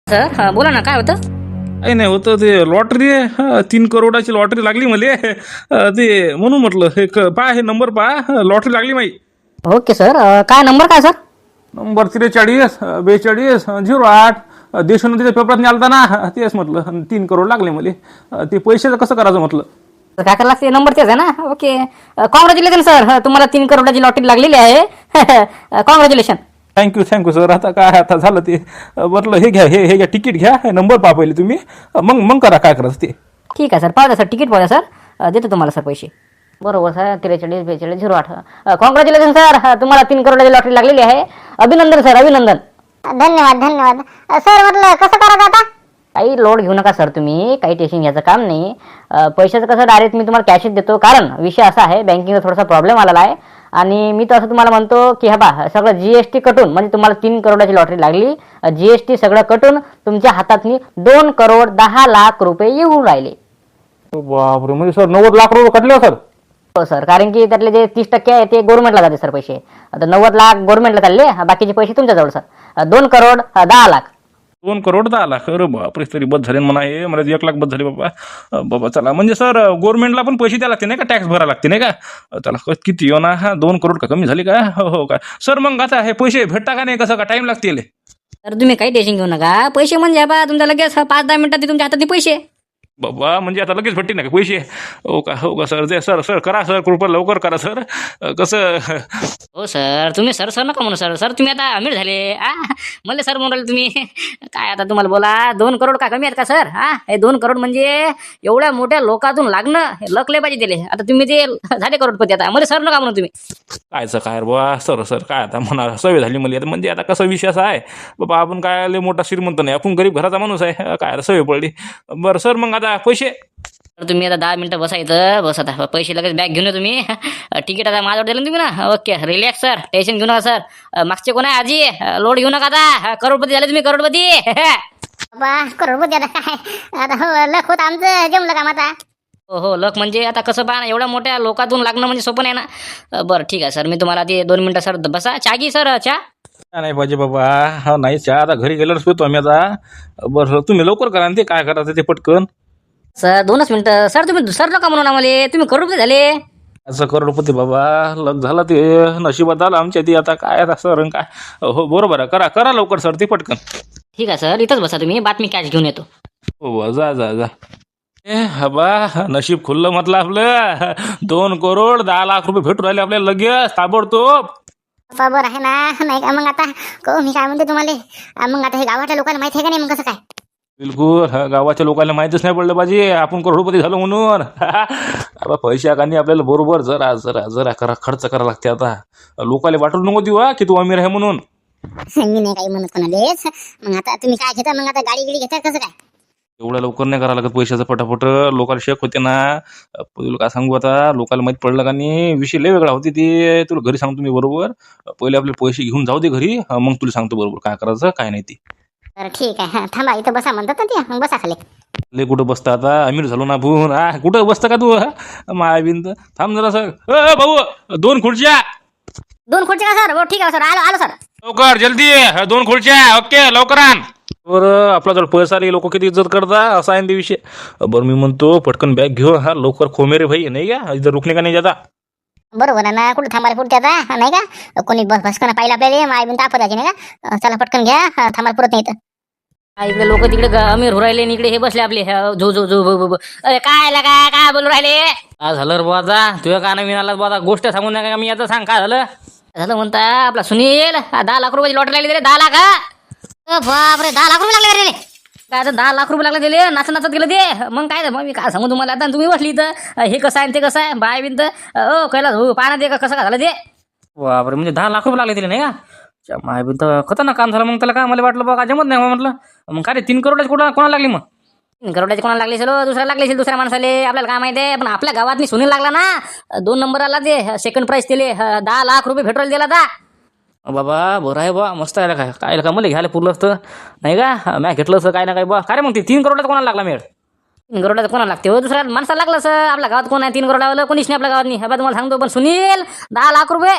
Sir बोला ना, काय होतं? काही नाही होतं ते लॉटरी आहे 3 करोडाची लॉटरी लागली मला ते म्हणून म्हटलं हे पहा हे नंबर पहा लॉटरी लागली माई ओके सर. काय नंबर काय सर? नंबर 43 42 08 देशोन्नतीच्या पेपरात निघालता ना तेच म्हटलं 3 करोड लागले मला ते पैशाचं कसं करायचं म्हटलं. काय करायला ते नंबर तेच आहे ना. ओके, कॉंग्रॅच्युलेशन सर, तुम्हाला 3 करोडाची लॉटरी लागलेली आहे. कॉंग्रॅच्युलेशन. Thank you sir. आता काय आता झालं ते म्हटलं हे घ्या हे घ्या तिकीट घ्या नंबर पहा पहिले तुम्ही मग करा काय करायचं ते. ठीक आहे सर, पाहू सर, तिकीट पाहू सर, देतो तुम्हाला सर पैसे. बरोबर सर, 43 42 08. कॉंग्रॅच्युलेशन सर, तुम्हाला 3 करोडाची लॉटरी लागलेली आहे. अभिनंदन सर, अभिनंदन. धन्यवाद सर. म्हटलं कसं करायचं आता? काही लोड घेऊ नका सर, तुम्ही काही टेन्शन घ्यायचं काम नाही. पैशाचं कसं डायरेक्ट मी तुम्हाला कॅशच देतो, कारण विषय असा आहे बँकिंगचा थोडासा प्रॉब्लेम आलेला आहे. आणि मी तर असं तुम्हाला म्हणतो की हा बा सगळं जीएसटी कटून म्हणजे तुम्हाला 3 करोडाची लॉटरी लागली. जीएसटी सगळं कटून तुमच्या हातातनी 2 करोड 10 लाख रुपये येऊन राहिले. बापरे, म्हणजे सर 90 लाख रुपये कटले हो सर. हो सर, कारण की त्यातले जे 30% आहे ते गव्हर्नमेंटला जाते सर पैसे. आता 90 लाख गव्हर्नमेंटला चालले, बाकीचे पैसे तुमच्याजवळ सर. 2 करोड 10 लाख. 2 करोड 10 लाख. अरे बापरे, तरी बस झाले म्हणा हे मला 1 लाख बस झाले बाबा. बाबा चला म्हणजे सर गव्हर्नमेंटला पण पैसे द्यायला लागते नाही का, टॅक्स भरायला लागते नाही का. त्याला किती येऊ ना 2 करोड का कमी झाले का. हो का सर. मग आता हे पैसे भेटता का नाही, कसं का टाइम लागतील. तर तुम्ही काही टेन्शन घेऊ नका. पैसे म्हणजे बा तुमच्या लगेच 5-10 मिनिटात तुमच्या हातात पैसे. बाबा म्हणजे आता लगेच भेटते ना का पैसे. हो का सर. ते सर करा सर, कृपया लवकर करा सर. कसं. हो सर, तुम्ही सर नका म्हणू सर. तुम्ही आता अमीर झाले. म्हणले सर म्हणून राहिले तुम्ही. काय आता तुम्हाला बोला, 2 करोड का कमी आहेत का सर? हे 2 करोड म्हणजे एवढ्या मोठ्या लोकातून लागणं, हे लकले पाहिजे दिले. आता तुम्ही ते झाले करोडपती, आता मला सर नका म्हणून तुम्ही. कायचं काय रे बाबा सर काय आता म्हणा सवय झाली मला आता. म्हणजे आता कसा विषय असा आहे बाबा, आपण काय लय मोठा श्रीमंत नाही, आपण गरीब घराचा माणूस आहे. काय सवय पडली. बरं सर, मग आता पैसे. तर तुम्ही आता 10 मिनिटं बसायचं. बस आता पैसे लगेच बॅग घेऊन या तुम्ही. तिकीट आता माझ्यावर दिलं ना तुम्ही ना. ओके, रिलॅक्स सर, टेन्शन घेऊ नका सर. मागचे कोण आहे आजी, लोड घेऊ नका. आता करोडपती झाले तुम्ही, करोडपती. बा करोडपती आता काय आता. हो लख होत आमचं, जमलं काम आता. हो लक म्हणजे आता कसं पहा ना, एवढ्या मोठ्या लोकातून लागणं म्हणजे सोपं नाही ना. बरं ठीक आहे सर, मी तुम्हाला ते 2 मिनिटं सर बसा. चहा घे सर, चहा. नाही पाहिजे बाबा. हा नाही चहा आता घरी गेल्यावरच पितो आम्ही आता. बरं तुम्ही लवकर करा ना ते काय करायचं ते पटकन. सर 2च मिनिटं सर. तुम्ही सर नका म्हणून आम्हाला, तुम्ही करोडपती झाले. असं करोडपती बाबा, लग झालं ते नशिबात आलं आमच्या ती. आता काय आता सर काय. हो बरोबर आहे, करा लवकर सर ते पटकन. ठीक आहे सर, इथंच बसा तुम्ही, बातमी कॅश घेऊन येतो. हो जा. हबा नशीब खुल्लं म्हटलं आपलं. 2 करोड 10 लाख रुपये भेटून राहिले आपल्याला लगेच ताबडतोब. बरोबर आहे ना, नाही का. मग आता मी काय म्हणते तुम्हाला, मग आता हे गावाच्या लोकांना माहिती आहे का नाही, मग कसं काय? बिलकुल. गावाच्या लोकांना माहितीच नाही पडलं पाहिजे आपण करोडपती झालो म्हणून. बाबा पैशाकानी आपल्याला बरोबर जरा करा खर्च करा लागते. आता लोकांना वाटून नको देऊ की तू अमीर आहे म्हणून. मी नाही काही म्हणत कोणालेच. मग आता तुम्ही काय घेता, मग आता गाडी घेता कसं काय? एवढ्या लवकर नाही करावं लागत पैशाचं पटापट. लोकांना शेक होते ना. तुला काय सांगू आता, लोकांना माहीत पडलं का नाही विषय लय वेगळा होते ते. तुला घरी सांगतो मी बरोबर. पहिले आपले पैसे घेऊन जाऊ दे घरी, मग तुला सांगतो बरोबर काय करायचं काय नाही ते. बरं ठीक आहे, थांबा इथं बसा म्हणतात ना ते, मग बसा खाली. लय कुठं बसतं आता, अमीर झालो ना आपण. कुठं बसतं का तू मायाबिंद. थांब जरा सर. भाऊ 2 खुर्च्या. 2 खुर्च्या का सर? हो ठीक आहे सर, आलो सर. लवकर जल्दी 2 खुर्च्या. ओके लवकर आण. बरं आपला जर पैसा आले लोक किती इज्जत करता, असा आहे ते विषय. बरं मी म्हणतो पटकन बॅग घेऊ. लवकर खोमे भाई नाही का, इधर रुकणे का नाही जाता. बरोबर आहे ना, कुठे थांबायला पुरते आता नाही का. कोणी भस्कन पाहिलं आपल्याला माय बिन तापदाची नाही का. चला पटकन घ्या, थांबायला पुरत नाही इथं. इकडे लोक तिकडे अमीर हो राहिले, इकडे हे बसले आपले झो. अरे काय बोलू राहिले. काय झालं रे बाबा, तुझ्या का नवीन आला बाबा, गोष्ट सांगून नका मी आता. सांग काय झालं म्हणता. आपला सुनील 10 लाख रुपयाची लॉटरी लागली. 10 लाख. बापरे, 10 लाख रुपये लागले रे. काय आता 10 लाख रुपये लागले दिले, नाचत गेलं ते. मग काय मग मी काय सांगू तुम्हाला आता. तुम्ही बसली तर हे कसं आहे ते कसं आहे बाय बिन तर कैलास हो पाहणं ते कसं काय झालं ते. बापरे, म्हणजे 10 लाख रुपये लागले दिले नाही का. माय बिन तर खतरनाक काम झालं. मग त्याला काय मला वाटलं बघा जमत नाही म्हटलं. मग काय रे 3 करोडाची कोणाला लागली. मग 3 करोडाची कोणाला लागली असेल, दुसऱ्याला लागली असेल, दुसऱ्या माणसाले. आपल्याला काय माहिती आहे, पण आपल्या गावात सुनील लागला ना. 2 नंबर आला ते, सेकंड प्राइज दिले. 10 लाख रुपये पेट्रोल दिला आता. बाबा बरं आहे बा, मस्त आहे. काय का मला घ्यायला पुरलं असतं नाही का. मॅ घेतलं असं काय ना काय बा. काय रे मग ते 3 करोडाचा कोणाला लागला मेळ. 3 करोडाचा कोणाला लागते हो, दुसऱ्या माणसाला लागलं सर. आपल्या गावात कोण आहे 3 करोडावालं? कोणीच नाही आपल्या गावात. नाही तुम्हाला सांगतो. पण सुनील 10 लाख रुपये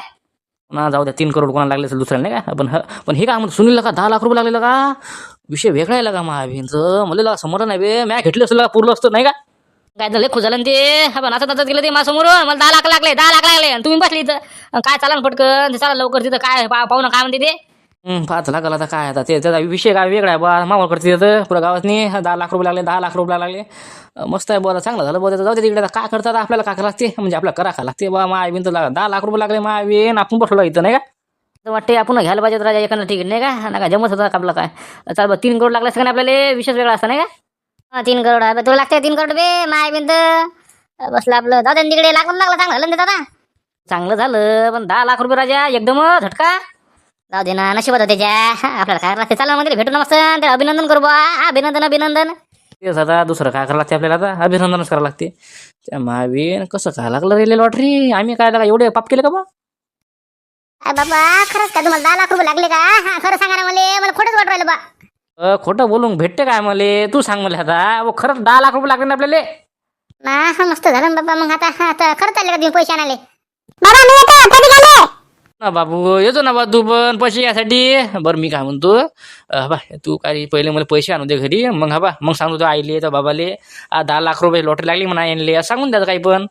ना जाऊ द्या. 3 करोड कोणाला लागले असेल दुसऱ्याला नाही का. पण हे काय म्हणतो सुनीलला का 10 लाख रुपये लागलेलं का. विषय वेगळा आहे का महावींचं मला समोर नाही बे मॅ घेतलं असलं पुरलं असतं नाही का काय झालं खुश झालं ना ते हा नाचत नाचत गेलं ते माझ्यासमोर मला 10 लाख लागले 10 लाख लागले आणि तुम्ही बसली इथं काय चाला ना पटकन ते चला लवकर तिथं काय पाहू ना काय म्हणते ते 5 लाख आता काय आता ते त्याचा विषय काय वेगळा आहे बा मावळ करते तिथं पुऱ्या गावातनी 10 लाख रुपये लागले 10 लाख रुपये लागले मस्त आहे बरं चांगलं झालं बरं जाऊ दे तिकडे काय करतात आपल्याला काय करावं लागते म्हणजे आपल्याला करा लागते बा महावीन तर 10 लाख रुपये लागले महावीन आपण बसलो इथं नाही का तर वाटते आपण घ्यायला पाहिजे राजा एखादा तिकीट नाही का ना का जमत होता आपलं काय चाल 3 करोड लागला असं का आपल्याला विशेष वेगळा असतं नाही का 3 करोड तुला लागते 3 करोड बे माय बिंद बसलं आपलं जाऊ दे तिकडे लागून लागला चांगलं झालं ना दादा चांगलं झालं पण 10 लाख रुपये राजा एकदम झटका जाऊ दे ना नशिबात होते त्याच्या आपल्याला काय लागते चालला मध्ये भेटून मस्त ते अभिनंदन करू बा अभिनंदन तेच आता दुसरं काय करावं लागते आपल्याला आता अभिनंदनच करावं लागते त्या महावीन कसं काय लागलं रे लॉटरी आम्ही काय लागा एवढे पाप केले का बा बाबा खरंच का तुम्हाला 10 लाख रुपये लागले का खरं सांगा ना मला खोटंच वाटू राहिलं बा खोटं बोलून भेटते काय मला तू सांग मला आता खरंच 10 लाख रुपये लागले ना आपल्याला ना मस्त झालं ना बाबा मग आता खरंच चालले का तुम्ही पैसे आणाले बाबा मी येतो कधी गेले ना बाबू येतो ना बा तू पण पैसे यासाठी बरं मी काय म्हणतो बा तू काय पहिले मला पैसे आणून दे घरी मग हा बा मग सांगतो आईले तर बाबाले 10 लाख रुपये लॉटरी लागली म्हणा आणले सांगून द्यायचं काही पण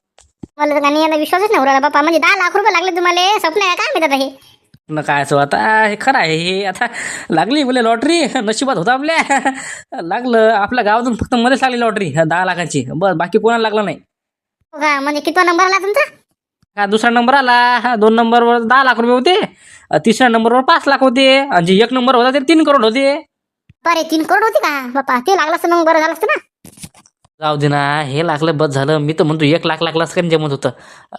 मला तर काही आता विश्वासच नाही उराला बाबा म्हणजे 10 लाख रुपये लागले तुम्हाला स्वप्न आहे काय माहिती हे न काय असं आता हे खरं आहे हे आता लागली बोले लॉटरी नशिबात होता आपल्या लागलं आपल्या गावातून फक्त मध्येच लागली लॉटरी 10 लाखाची बस बाकी कोणाला लागलं नाही हो का म्हणजे कितवा नंबर आला तुमचा हा दुसरा नंबर आला 2 नंबरवर 10 लाख रुपये होते तिसऱ्या नंबरवर 5 लाख होते आणि जे 1 नंबर होता ते 3 करोड होते बरे 3 करोड होते का बापा ते लागलं असतं मग बरं झालं असतं ना जाऊ दे ना हे लागलं बस झालं मी तर म्हणतो 1 लाख लागलाच का जमत होतं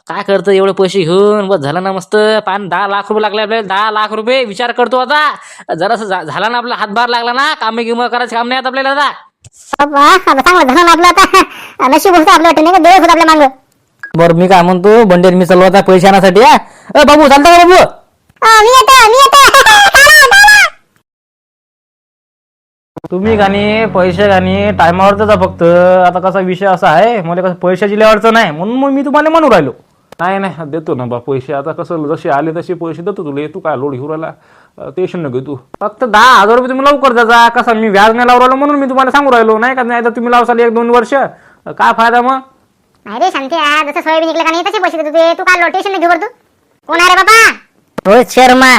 काय करतं एवढे पैसे घेऊन बस झालं ना मस्त 10 लाख रुपये लागले आपल्याला 10 लाख रुपये विचार करतो आता जरासं झाला ना आपला हातभार लागला ना कामे गिम करायचं काम नाही आता आपल्याला आता बाबा आता चांगलं झालं ना आपलं आता नशीब होतं आपलं वाटतं नाही का देव होतं आपल्या मागं बरं मी काय म्हणतो बंडेर मी चालू आता पैसे आणण्यासाठी बाबू चालता का बाबू मी येतो तुम्ही गाणी पैसे गाणी टायमावरच जा फक्त आता कसा विषय असा आहे मला कसं पैशाची लय अडचण आहे म्हणून मग मी तुम्हाला म्हणून राहिलो नाही देतो ना बा पैसे आता कसं जसे आले तसे पैसे देतो तुला तू काय लोड घेऊन राहिला टेन्शन नको तू फक्त 10,000 रुपये तुम्ही लवकर द्याचा कसं मी व्याज नाही लावून राहिलो म्हणून मी तुम्हाला सांगू राहिलो नाही का नाही तर तुम्ही लावसाल 1-2 वर्ष काय फायदा मग अरे शांती जसं सोयाबीन निघलं का नाही तसे पैसे देतो तू काय लोटेशन घेऊ तू कोण आहे रे बाबा रोहित शर्मा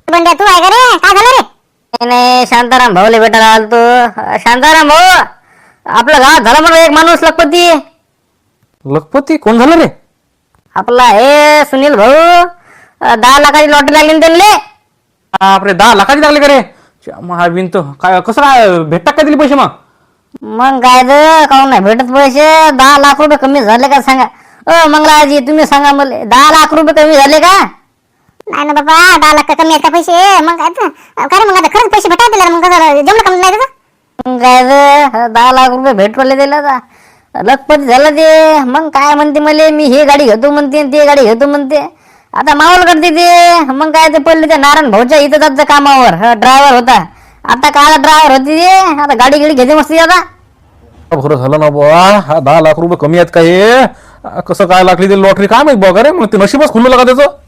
बंड्या तू आहे का रे काय झालं रे नाही शांताराम भाऊले भेटायला आलतो शांताराम भाऊ आपल्या गावात झाला म्हणून एक माणूस लखपती कोण झालं रे आपला हे सुनील भाऊ 10 लाखाची लॉटरी लागली ना त्यांना बापरे 10 लाखाची लागले का रे महावीन तर काय कसं काय भेटतात का दिले पैसे मग काय तर काहून नाही भेटत पैसे 10 लाख रुपये कमी झाले का सांगा मंगलाजी तुम्ही सांगा मला 10 लाख रुपये कमी झाले का नाही ना बाबा 10 लाख कमी आहेत का पैसे मग काय मग आता खरंच पैसे भेटायला दिला मग जमलं कमी नाही त्याचं मग काय तर 10 लाख रुपये भेटवले दिला का लखपती झालं ते मग काय म्हणते मला मी ही गाडी घेतो म्हणते ते गाडी घेतो म्हणते आता मावल करते ते मग काय ते पडले त्या नारायण भाऊच्या इथं जायचं कामावर ड्रायव्हर होता आता काला ड्रायव्हर होती ते आता गाडी घेते मस्ती आता बरं झालं ना बुवा हा 10 लाख रुपये कमी आहेत का हे कसं काय लागली ते लॉटरी काय माहित बघा रे मग ते नशीबच खुललं का त्याचं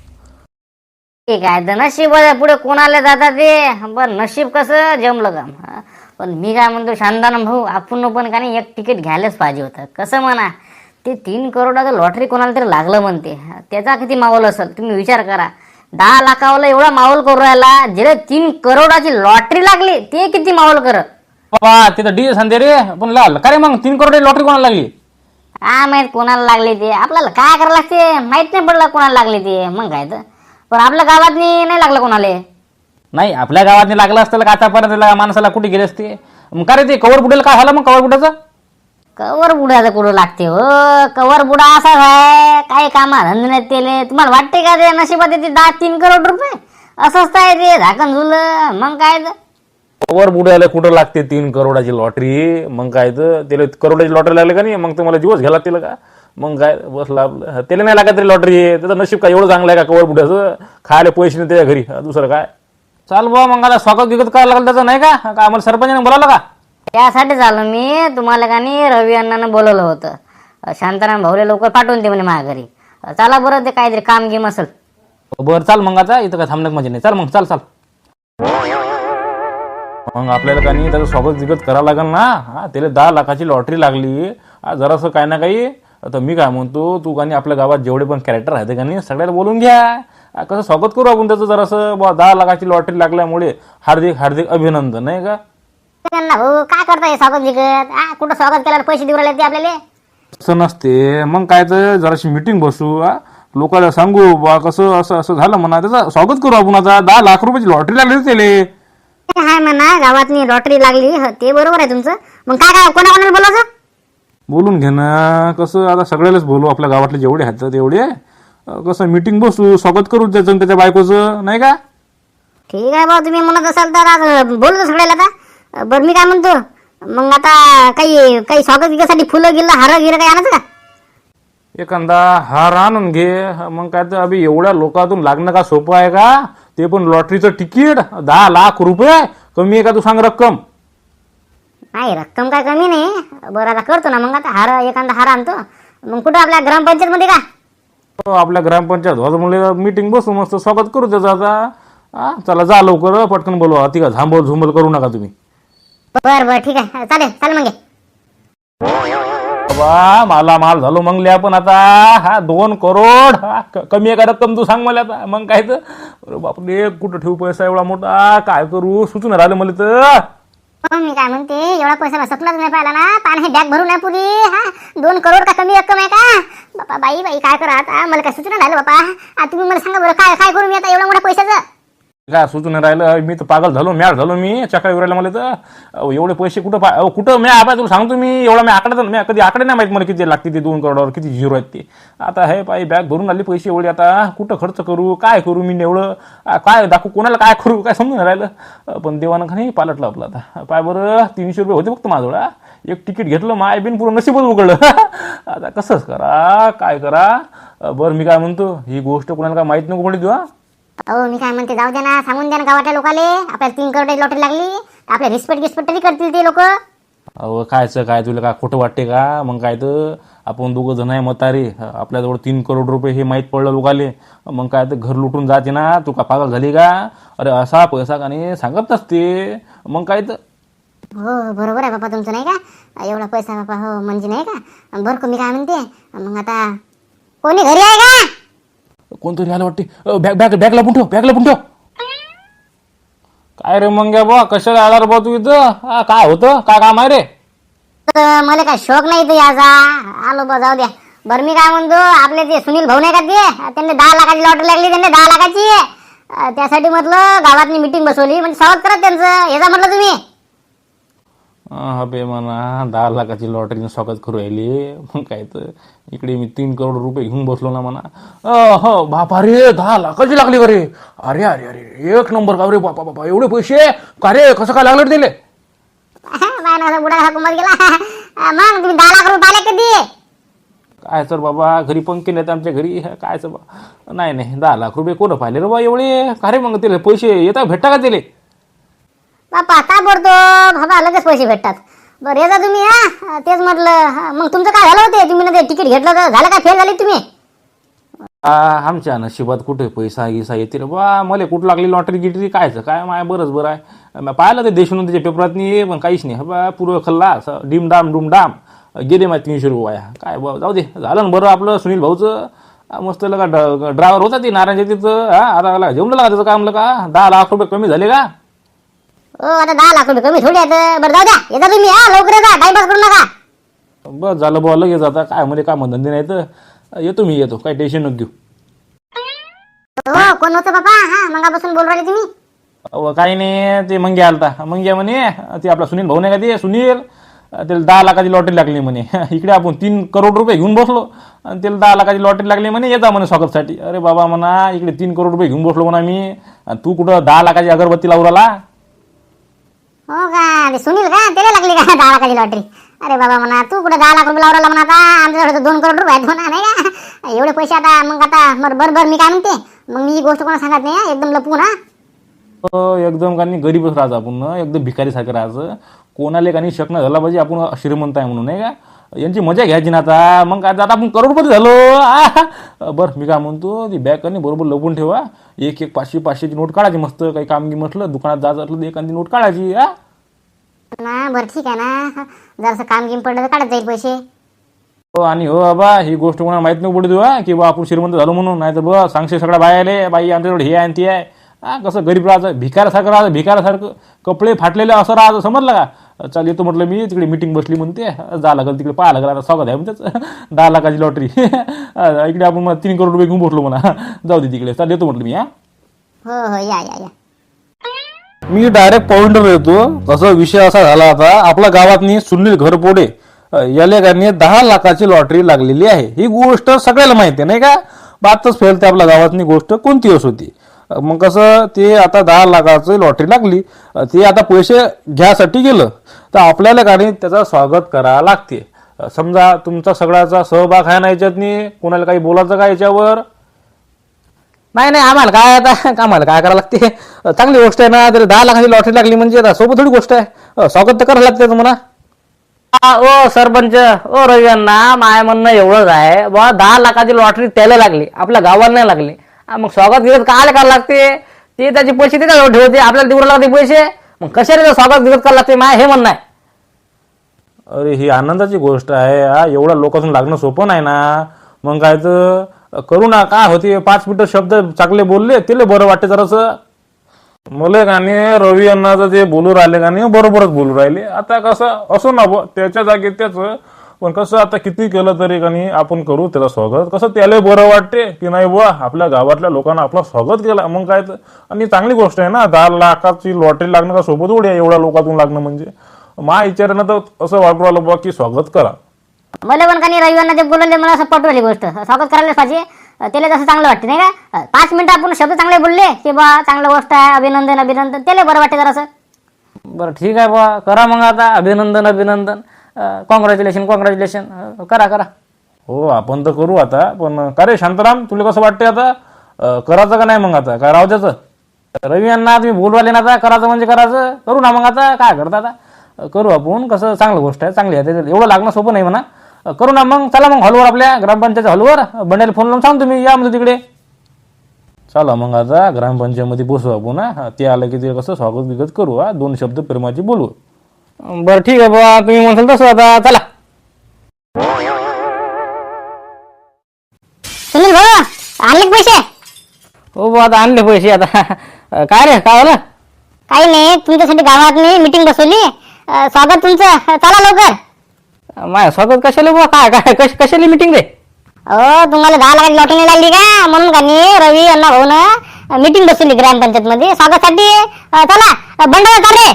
ठीक आहे तर नशीब पुढे कोणाला जातात ते पण नशीब कसं जमलं काम पण मी काय म्हणतो शांताराम भाऊ आपण पण का नाही एक तिकीट घ्यायलाच पाहिजे होतं कसं म्हणा ते 3 करोडाचं लॉटरी कोणाला तरी लागलं म्हणते त्याचा किती मावल असेल तुम्ही विचार करा 10 लाखावाला एवढा मावल करू राहिला ज्याला 3 करोडाची लॉटरी लागली ते किती मावल कर बाबा तिथं डी सांगते रे पण लाल का रे मग 3 करोड लॉटरी कोणाला लागली काय माहित कोणाला लागली ते आपल्याला काय करायला लागते माहित नाही पडलं कोणाला लागली ते मग काय तर पण आपल्या गावात नाही लागलं कोणाला नाही आपल्या गावात लागलं असतं का आतापर्यंत माणसाला कुठे गेले असते मग का रे ते कवर बुडेल काय झालं मग कवर बुडाचं कवर बुडाचं कुठं लागते हो कवर बुडा असाच आहे काही कामा धंदे नाहीत तेले तुम्हाला वाटते का ते नशिबात येते 3 करोड रुपये असंच आहे ते झाकण झुलं मग काय तर कवर बुडायला कुठं लागते 3 करोडाची लॉटरी मग काय तर त्याला करोडाची लॉटरी लागली का नाही मग तुम्हाला दिवस घ्यायला तिला का मग काय बसला आपलं त्याला नाही लागत तरी लॉटरी त्याचं नशीब काय एवढं चांगलं आहे का कवर बुड्याचं खायला पैसे नाही त्याच्या घरी दुसरं काय चाल बुवा मग आता स्वागत गिगत करायला लागलं त्याचं नाही का आम्हाला सरपंचाने बोलावलं का त्यासाठी झालं मी तुम्हाला का नाही रवी अण्णानं बोलवलं होतं शांताराम भाऊले लवकर पाठवून दे म्हणे माझ्या घरी चला बरं ते काहीतरी काम गिम असेल बरं चाल मग आता इथं काय थांबण्यात मजा नाही चाल मग चाल मग आपल्याला काही नाही त्याचं स्वागत जिगत करावं लागेल ना. हा त्याला 10 लाखाची लॉटरी लागली. जरासं काय ना काही. आता मी काय म्हणतो, तू काही आपल्या गावात जेवढे पण कॅरेक्टर आहेत का नाही सगळ्याला बोलून घ्या. कसं स्वागत करू आपण त्याचं जरासं. 10 लाखाची लॉटरी लागल्यामुळे हार्दिक हार्दिक अभिनंदन, नाही का? हो काय करता हे स्वागत जिगत? कुठं स्वागत केल्यावर पैसे देऊ राहिले ते आपल्याला? असं नसते. मग काय तर जराशी मीटिंग बसू. लोकांना सांगू बा कसं असं असं झालं म्हणा, त्याचं स्वागत करू आपण. आता 10 लाख रुपयाची लॉटरी लागली त्याले. हाय म्हणा गावातनी लॉटरी लागली, ते बरोबर आहे तुमचं. मग काय काय कोणाकोणाला बोलायचं? बोलून घे ना. कसं आता सगळ्यालाच बोलू, आपल्या गावातले जेवढे आहेत तेवढे. कसं मीटिंग बसू, स्वागत करू त्याचं आणि त्याच्या बायकोचं, नाही का? ठीक आहे भाऊ, तुम्ही म्हणत असाल तर आज बोलतो सगळ्याला. आता बरं मी काय म्हणतो, मग आता काही काही स्वागत गिगसाठी फुलं गिल्लं हार गिरं काही आणायचं का? एखादा हार आणून घे. मग काय तर अभि एवढ्या लोकातून लागणं का सोपं आहे का? ते पण लॉटरीचं तिकीट 10 लाख रुपये. कमी आहे का तू सांग रक्कम? नाही रक्कम काय कमी नाही. बरं आता करतो ना. मग आता हार एखादा हार आणतो. मग कुठं आपल्या ग्रामपंचायत मध्ये का? आपल्या ग्रामपंचायत मुळे मीटिंग बसू, मस्त स्वागत करू त्याचं. आता चला जा लवकर, पटकन बोलवा. ती का झांबल झुंबल करू नका तुम्ही. बरं बरं ठीक आहे, चालेल चालेल मग. बाबा मला माल झालो मंगले आपण आता. 2 करोड. कमी आहे का रक्कम तू सांग मला आता. मग काय तर अरे बापरे, कुठं ठेवू पैसा एवढा मोठा? काय करू सुचून राहिलं मला तर. मी काय म्हणते, एवढा पैसा स्वप्नात नाही पाहिला ना. पाणी बॅग भरून आहे पुरी. 2 करोड का कमी रक्कम आहे का? बापा बाई बाई काय करा आता, मला काय सुचना राहिलं बापा. तुम्ही मला सांगा बरं, काय काय करू मी आता एवढा मोठा पैशाचं? काय सुचून राहिलं? मी तर पागल झालो, मॅड झालो मी. चक्कर येऊ राहिला मला तर. एवढे पैसे कुठं कुठं मी आबा तुला सांगतो मी. एवढा मी आकडा मी कधी आकडे नाही माहित मला किती लागते ते 2 करोडावर किती झिरो आहेत ते. आता हे पाय बॅग भरून आली पैसे एवढे. आता कुठं खर्च करू, काय करू मी एवढं? काय दाखवू कोणाला, काय करू काय समजून राहिलं. पण देवानं खाली पालटलं आपलं. आता पाय बरं 300 रुपये होते फक्त माझ्याजवळ. एक तिकीट घेतलं, माय बिन पूर्ण नशीबच उघडलं. आता कसंच करा, काय करा. बरं मी काय म्हणतो, ही गोष्ट कोणाला काय माहित नको पडली तुला. मी काय म्हणते, जाऊ दे ना, सांगून द्या ना गावातल्या लोकाले. आपल्याला 3 करोड लॉटरी लागली. आपल्या रिस्पेक्ट तरी करतील ते लोक. कायचं काय तुला काय खोटं वाटते का? मग काय तर आपण 2 जण आहे म्हातारे. आपल्याजवळ 3 करोड रुपये हे माहीत पडलं लोकाले. मग काय तर घर लुटून जाते ना. तू का पागल झाली का? अरे असा पैसा का नाही सांगत नसते. मग काय तर हो बरोबर आहे बापा तुमचं, नाही का? एवढा पैसा बापा, हो म्हणजे नाही का. बरं मी काय म्हणते, मग आता कोणी घरी आहे का? कोणतरी आलं वाटते. बॅग लपून ठेव, बॅग लपून ठेव. काय रे मग बा, कशाला आला रे बा तू इथं? काय होतं, काय काम आहे रे? मला काय शौक नाही तर याचा. आलो बा, जाऊ द्या. बरं मी काय म्हणतो, आपले ते सुनील भाऊ नाही का ते, त्यांनी 10 लाखाची लॉटरी लागली. त्यांनी 10 लाखाची. त्यासाठी म्हटलं गावातनी मीटिंग बसवली, म्हणजे स्वागत करा त्यांचं. याचा म्हटलं तुम्ही. बे म्हणा 10 लाखाची लॉटरीने स्वागत करू राहिली. मग काय तर इकडे मी 3 करोड रुपये घेऊन बसलो ना म्हणा. हो बापा रे, 10 लाखाची लागली का रे? अरे अरे अरे, एक नंबर का रे बापा बापा. एवढे पैसे का रे? कसं काय लागले दिले? बुडा हुकूमत गेला. मग तुम्ही 10 लाख रुपये आले कधी? काय सर बाबा, घरी पंखे नाहीत आमच्या घरी. काय सर बा, नाही 10 लाख रुपये कोण पाहिले रे बा एवढे? का रे मग तिला पैसे येतात भेटता का तिले? बापा काय बोलतो बाबा, लगेच पैसे भेटतात. बरं येता तुम्ही. तेच म्हटलं. मग तुमचं काय झालं होते? तुम्ही ना ते तिकीट घेतलं तर झालं का? फेल झाली तुम्ही? आमच्या नशिबात कुठे पैसा गिसा येते रे बा. मला कुठं लागली लॉटरी गिटरी कायचं काय माय बरं आहे. पाहिलं ते देशून त्याच्या पेपरात पण काहीच नाही बा. पूर्व खल्ला डिमडाम डुमडाम गेले माय 300 रुपये. काय बा, जाऊ दे. झालं ना बरं आपलं सुनील भाऊचं. मस्त लगा ड्रायव्हर होता ती नारायणच्या तिथं. आता जेवण लागा त्याचं काम का? 10 लाख रुपये कमी झाले का? आता 10 लाख रुपये कमी थोडी आहेत. बरं जाऊ द्या, येता तुम्ही. लवकर येता, टाइमपास करू नका. बस झालं बुवा, लगेच आता काय मध्ये काम धंदे नाही तर येतो मी, येतो. काही टेन्शन नको घेऊ. हो कोण होतं बाबा? मगापासून बोल राहिले तुम्ही. काही नाही, ते मंग्या आलता. मंग्या म्हणे ते आपला सुनील भाऊ नाही का ते सुनील, त्याला 10 लाखाची लॉटरी लागली म्हणे. इकडे आपण 3 करोड रुपये घेऊन बसलो आणि त्याला 10 लाखाची लॉटरी लागली म्हणे. येता म्हणे स्वागतसाठी. अरे बाबा म्हणा, इकडे 3 करोड रुपये घेऊन बसलो म्हणा मी. तू कुठं 10 लाखाची अगरबत्ती लावून राहिला? हो का? ते सुनील का? त्याला लागली का 10 लाखाची लॉटरी? अरे बाबा म्हणा, तू कुठे 10 लाख रुपये लावला म्हणा. आता आमच्याकडे 2 करोड रुपये आहेत म्हणा, नाही का? एवढे पैसे आता. मग आता बरं मी काय म्हणते, मग मी ही गोष्ट कोणा सांगत नाही. एकदम लपवून. एकदम काही गरीबच राहायचं आपण. एकदम भिकारी सारखं राहायचं. कोणाला काही शकणं झाला पाहिजे आपण श्रीमंत आहे म्हणून, नाही का? यांची मजा घ्यायची ना आता. मग काय आता आपण करोडपती झालो. बरं मी काय म्हणतो, ती बॅग आणि बरोबर लपून ठेवा. एक 500-500ची नोट काढायची. मस्त काही काम की म्हटलं दुकानात जायचं असलं तर एखादी नोट काढायची. ना बरं ठीक आहे ना, जरासं काम गिम पडलं तर काढत जाईल पैसे. हो आणि हो बाबा, ही गोष्ट कोणाला माहित नाही पडू देऊ की बा आपण श्रीमंत झालो म्हणून. नाही तर बस सांगशे सगळ्या बाया आले, बाई आमच्याकडे हे आहे आणि ते आहे. कसं गरीब राहायचं, भिकाऱ्यासारखं राहायचं, भिकाऱ्यासारखं कपडे फाटलेले असं राहायचं, समजलं का. चल येतो म्हटलं मी, तिकडे मीटिंग बसली म्हणते, जा लागल तिकडे पाहा लागला. आता स्वागत आहे म्हणतेच 10 लाखाची लॉटरी. इकडे आपण मला 3 करोड रुपये घेऊन बसलो म्हणा. जाऊ दे तिकडे, चल येतो म्हटलं मी. हो हो, या या या. मी डायरेक्ट पॉइंटवर येतो. कसं विषय असा झाला आता, आपल्या गावातनी सुनील घरपोडे याले गाने 10 लाखाची लॉटरी लागलेली आहे. ही गोष्ट सगळ्याला माहिती आहे नाही का. बातच फैलते आपल्या गावातनी गोष्ट कोणती असो ती. मग कसं ते आता 10 लाखाची लॉटरी लागली, ते आता पैसे घ्यासाठी गेलं तर आपल्याला गाडी त्याचं स्वागत करावं लागते. समजा तुमचा सगळ्याचा सहभाग आहे ना याच्यातनी, कोणाला काही बोलायचं का याच्यावर. नाही नाही, आम्हाला काय आता, आम्हाला काय करावं लागते. चांगली गोष्ट आहे ना, तरी 10 लाखाची लॉटरी लागली म्हणजे आता सोबत थोडी गोष्ट आहे. स्वागत तर करावं लागते तुम्हाला. ओ सरपंच, ओ रवी अण्णा, माय म्हणणं एवढंच आहे बा, 10 लाखाची लॉटरी त्याला लागली, आपल्या गावाला नाही लागली. मग स्वागत गिरत काय करायला लागते. ते त्याचे पैसे ते ठेवते, आपल्याला देऊ लागते पैसे. मग कशाने स्वागत गिरत करायला लागते, माय हे म्हणणं आहे. अरे ही आनंदाची गोष्ट आहे. एवढ्या लोकांसून लागणं सोपं नाही ना. मग काय तर करू ना, काय होते 5 मिनिटं शब्द चांगले बोलले त्याला बरं वाटते जरासं. मला गाणे रवी अण्णाचं जे बोलू राहिले गाणे बरोबरच बोलू राहिले. आता कसं असो ना बुवा, त्याच्या जागी त्याच, पण कसं आता किती केलं तरी गाणी आपण करू त्याला स्वागत. कसं त्याला बरं वाटते की नाही बुवा, आपल्या गावातल्या लोकांना आपलं स्वागत केलं. मग काय तर, आणि चांगली गोष्ट आहे ना. 10 लाखाची लॉटरी लागणं का सोबत उडी आहे, एवढ्या लोकातून लागणं म्हणजे. मा विचारानं तर असं वाटू राहिलं बुवा की स्वागत करा. मला पण काही रविवारना ते बोलले, मला असं पटवली गोष्ट. स्वागत करायलाच पाहिजे, त्याला जसं चांगलं वाटते नाही का. 5 मिनिटं आपण शब्द चांगले बोलले की बा चांगलं गोष्ट आहे, अभिनंदन अभिनंदन, त्याला बरं वाटते जरासं. बरं ठीक आहे बा, करा मग आता अभिनंदन अभिनंदन, कॉंग्रॅच्युलेशन कॉंग्रॅच्युलेशन, करा करा. हो आपण तर करू आता. पण का रे शांताराम, तुला कसं वाटते आता, करायचं का नाही मग आता, काय राहू द्याचं. रवी यांना तुम्ही बोलवाले ना, आता करायचं म्हणजे करायचं. करू ना मग आता, काय करता आता, करू आपण. कसं चांगलं गोष्ट आहे, चांगली आहे. त्याच्यात एवढं लागणं सोपं नाही म्हणा. करू ना मग. चला मग हॉलवर, आपल्या ग्रामपंचायत हॉलवर बंड्याला फोन लावून सांग तुम्ही या म्हणजे तिकडे. चला मग आता ग्रामपंचायतमध्ये बसू आपण. ते आलं की ते कसं स्वागत बिगत करू. 2 शब्द प्रेमाची बोलू. बरं ठीक आहे बाबा, तुम्ही म्हणसाल तसं. आता चला. सुनील भाऊ, आणले का पैसे? हो बा, आता आणले पैसे. आता काय रे, काय झालं. काही नाही, तुमच्यासाठी गावात मी मीटिंग बसवली. स्वागत तुमचं, चला लवकर. माय स्वागत कशाला बुवा, काय काय कशाला मीटिंग रे. तुम्हाला 10 लाखाची लॉटरी नाही लागली का, म्हणून का नाही रवी अण्णा भाऊन मीटिंग बसवली ग्रामपंचायत मध्ये स्वागतासाठी. चला बंडाला चाल रे.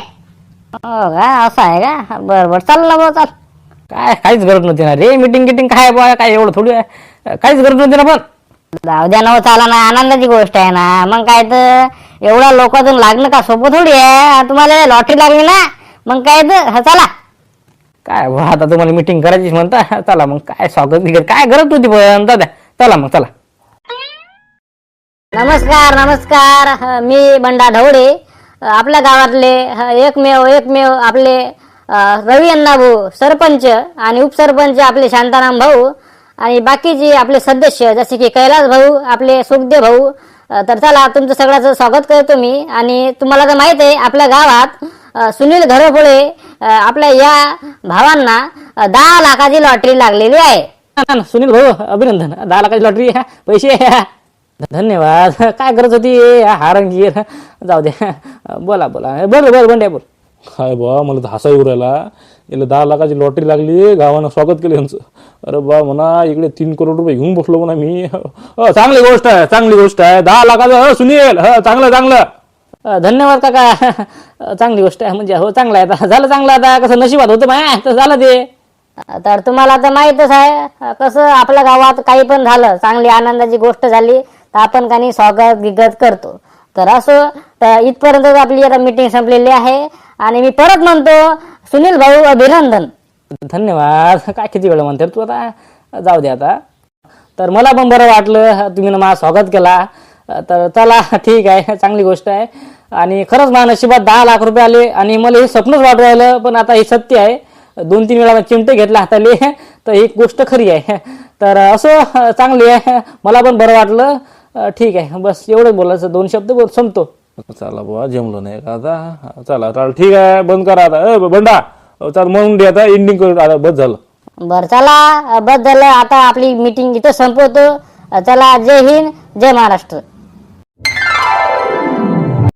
हो का, असं आहे का. बरं बरं, चाल ना भाऊ, चाल. काय काहीच गरज नव्हती ना रे, मीटिंग गिटिंग काय बा, काय एवढं थोडी आहे, काहीच गरज नव्हती ना. पण जाऊ द्या ना, चाला ना, आनंदाची गोष्ट आहे ना. मग काय तर, एवढ्या लोकांतून लागणं का सोपं थोडी आहे. तुम्हाला लॉटरी लागली ना, मग काय तर चला. काय बा, आता तुम्हाला मीटिंग करायचीच म्हणता. चला मग, काय स्वागत बिगत काय गरज होती पण. दादा चला मग, चला. नमस्कार नमस्कार, मी बंडा ढवळे, आपल्या गावातले एकमेव आपले रवी अण्णा भाऊ सरपंच आणि उपसरपंच आपले शांताराम भाऊ आणि बाकीचे आपले सदस्य जसे की कैलास भाऊ, आपले सुखदेव भाऊ. तर चला, तुमचं सगळ्याचं स्वागत करतो मी. आणि तुम्हाला तर माहित आहे, आपल्या गावात सुनील घरपोडे आपल्या या भावांना 10 लाखाची लॉटरी लागलेली आहे. सुनील भाऊ, अभिनंदन. 10 लाखाची लॉटरी, पैसे. धन्यवाद. काय गरज होती हारंगीर. जाऊ दे, बोला बोला. बरं बंड्या बोल. काय बा, मला तर हसा येऊ राहिला. याला 10 लाखाची लॉटरी लागली, गावानं स्वागत केलं यांचं. अरे बा म्हणा, इकडे 3 करोड रुपये घेऊन बसलो म्हणा मी. चांगली गोष्ट आहे, चांगली गोष्ट आहे. 10 लाखाचं सुनील, चांगलं चांगलं. धन्यवाद काका, चांगली गोष्ट आहे. म्हणजे हो, चांगलं आहे. आता झालं चांगलं. आता कसं नशिबात होतं माय, तर झालं ते. तर तुम्हाला तर माहीतच आहे, कसं आपल्या गावात काही पण झालं, चांगली आनंदाची गोष्ट झाली तर आपण काही स्वागत गिगत करतो. तर असो, तर इथपर्यंत आपली आता मीटिंग संपलेली आहे. आणि मी परत म्हणतो, सुनील भाऊ अभिनंदन. धन्यवाद. काय किती वेळ म्हणते तू आता, जाऊ दे आता. तर मला पण बरं वाटलं, तुम्ही ना माझं स्वागत केला. तर चला ठीक आहे, चांगली गोष्ट आहे. आणि खरंच माझ्या नशिबात 10 लाख रुपये आले. आणि मला हे स्वप्नच वाटू राहिलं, पण आता हे सत्य आहे. 2-3 वेळा चिमटे घेतला हाताले, तर ही गोष्ट खरी आहे. तर असं चांगली आहे, मला पण बरं वाटलं. ठीक आहे, बस एवढंच बोलायचं. 2 शब्द बोल, संपतो. चला बुवा जमलो नाही का आता चला ठीक आहे बंद करा आता बंडा चल म्हणून दे आता एंडिंग करू आता बस झालं. बरं चला बस झालं आता आपली मीटिंग इथं संपवतो. चला जय हिंद जय महाराष्ट्र.